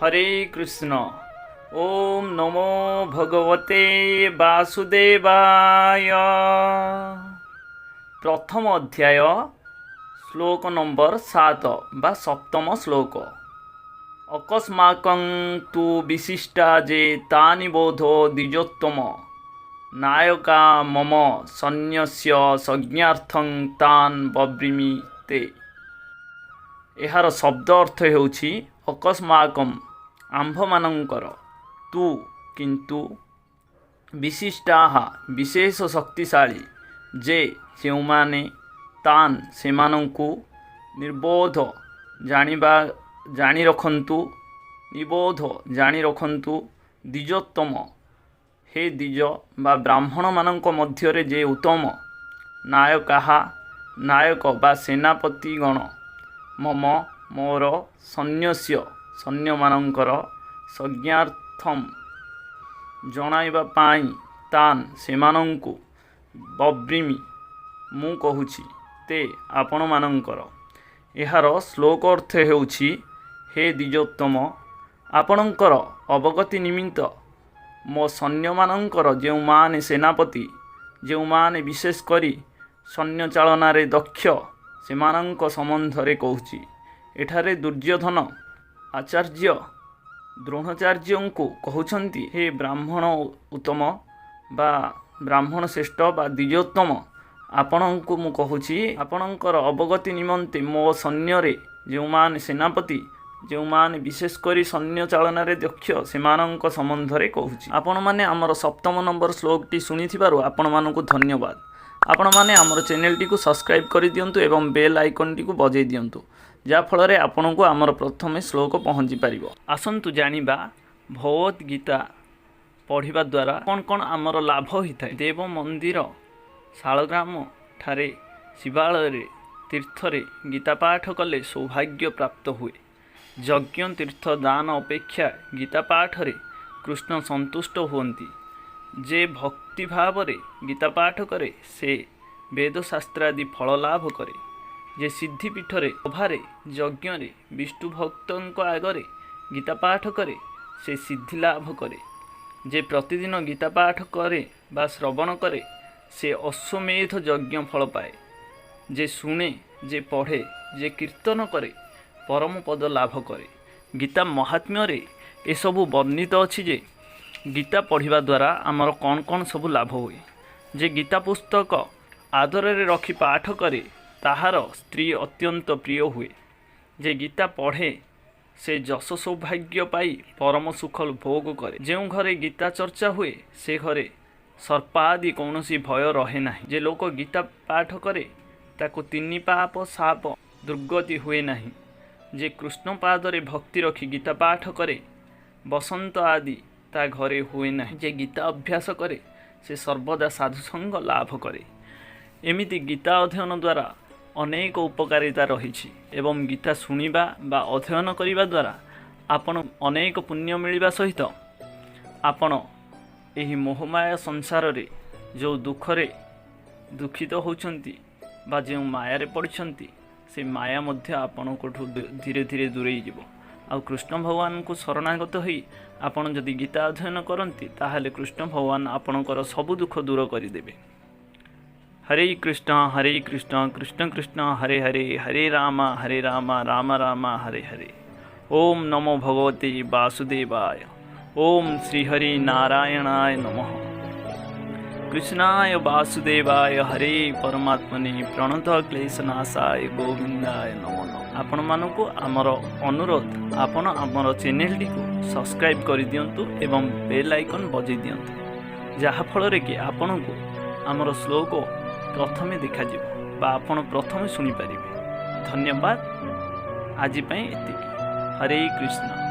हरे कृष्ण। ओम नमो भगवते वासुदेवाय। प्रथम अध्याय श्लोक नंबर 7 बा सप्तम श्लोक। अकस्माकं तु विशिष्टा जे तानि बोधो द्विजोत्तम नायका मम सन्न्यस्य संज्ञार्थं तान् बब्रिमि ते। एहार शब्द अर्थ हेउछि अकस्माकं आम्भमानंकर तु किंतु विशिष्टाः विशेष शक्तिशाली जे जेउमाने तान सेमानंकु निर्बोध जानी रखन्तु निबोध जानी रखन्तु द्विजोत्तम हे द्विज बा ब्राह्मण मानंक मध्यरे जे उत्तम नायकाः नायक बा सेनापति गण मम मोर सैन्यस्य सैन्यमानंकर संज्ञार्थम जणाइबा पाई तान सेमानंकु बब्रिमि मु कहूछि ते आपण मानंकर। एहार श्लोक अर्थ हेउछि हे द्विजोत्तम आपणकर अवगति निमित्त मो सैन्यमानंकर जेउमाने सेनापति जेउमाने विशेष करी सैन्य चालनारे दक्ष सेमानंक संबंधरे कहूछि। एठारे दुर्योधन आचार्य द्रोणाचार्य को कहउछन्ति हे ब्राह्मण उत्तम बा ब्राह्मण श्रेष्ठ बा द्विजोत्तम आपणଙ୍କୁ मु कहूछि आपणकर अवगति निमंते मो सैन्य जेउमाने सेनापति जेउमाने विशेष करी सैन्य चालनारे दक्ष सेमानंक संबंधरे कहूछि। आपण माने हमर सप्तम नंबर श्लोकटी सुनिथिबारु आपण मानकु धन्यवाद। आपण माने हमर चैनल टी को सब्सक्राइब करि दियंतु एवं बेल आइकन टी को बजै दियंतु जा फल रे आपनकु हमर प्रथमे श्लोक पहुँची पारिबो। आसंतु जानिबा भगवत गीता पढ़िबा द्वारा कौन कौन आमर लाभ होता है। देव मंदिर शालग्राम ठारे शिवालय तीर्थरे गीता पाठ कले सौभाग्य प्राप्त हुए। यज्ञ तीर्थ दान अपेक्षा गीता पाठ रे कृष्ण संतुष्ट हुअन्ति। जे भक्ति भाव रे गीता पाठ करे से वेद शास्त्रादि फल लाभ करे। जे सिद्धिपीठरे सभारे यज्ञ विष्णु भक्तों आगरे गीता पाठ करे से सिद्धि लाभ करे। जे प्रतिदिन गीता पाठ करे बा श्रवण करे से अश्वमेध यज्ञ फल पाए। जे शुणे जे पढ़े जे कीर्तन करे परम पद लाभ करे। गीता महात्म्य रे ए सबु वर्णित अछि जे गीता पढ़िबा द्वारा आमर कौन कौन सबु लाभ हुए। जे गीता पुस्तक आदर रे रखी पाठ करे ताहार स्त्री अत्यंत प्रिय हुए। जे गीता पढ़े से जश सौभाग्य पाई परम सुख भोग करे। जो घरे गीता चर्चा हुए से घरे सर्पादि कौनसी भय रहे नहीं। जे लोक गीता पाठ करे ताको तीन पाप साप दुर्गति हुए नहीं। जे कृष्ण पादरे भक्ति रखी गीता पाठ करे बसंत आदि ता घरे हुए नहीं। जे गीता अभ्यास करे से सर्वदा साधुसंग लाभ करे। एमिति गीता अध्ययन द्वारा अनेक उपकारिता रही एवं गीता शुणिबा बा अध्ययन करिबा द्वारा आपण अनेक पुण्य मिलिबा सहित आपण एही मोहमाया संसार रे जो दुखरे दुखित होउछंती बा जो माया रे पड़छंती से माया मध्य आपणकोठु धीरे धीरे दूरेई जीवो। आ कृष्ण भगवान को शरणागत होई आपण जदि गीता अध्ययन करंती ताहाले कृष्ण भगवान आपणकर सब दुख दूर करिदेबे। हरे कृष्ण कृष्ण कृष्ण हरे हरे हरे राम राम राम हरे हरे। ओम नमो भगवते वासुदेवाय। ओम श्री हरि नारायणाय नमः। कृष्णाय वासुदेवाय हरे परमात्मने प्रणत क्लेशनाशाय गोविंदाय नमो नमः। आपण मानकु आमर अनुरोध आपण आमर चैनल टी को सब्सक्राइब कर दियंतु एवं बेल आइकन बजै दियंतु जहा फल रे कि आपनकु आमर श्लोक प्रथमे देखा बा आपण प्रथमे सुनी पारिबे। धन्यवाद। आज पई एतिकी। हरे कृष्ण।